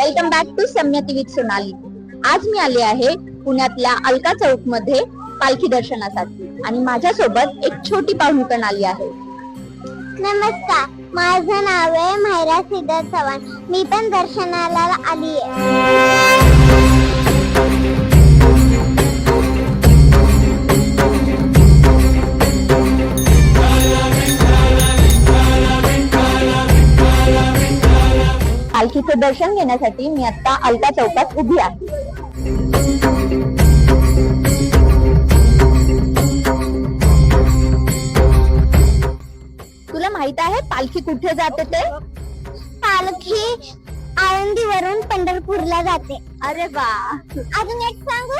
Welcome back to सम्यती with Sonali. आज मी आले आहे पुण्यातल्या अलका चौक मध्ये पालखी दर्शनासाठी आणि माझ्यासोबत एक छोटी पाहुणपण आली आहे. नमस्कार, माझं नाव आहे मायरा श्रीधर चव्हाण. मी पण दर्शनाला आली आहे. पालखीचं दर्शन घेण्यासाठी मी आता अलका चौकात उभी आहे. तुला माहित आहे पालखी कुठे जाते ते? पालखी आळंदीवरून पंढरपूरला जाते. अरे वा, अजून एक सांगू?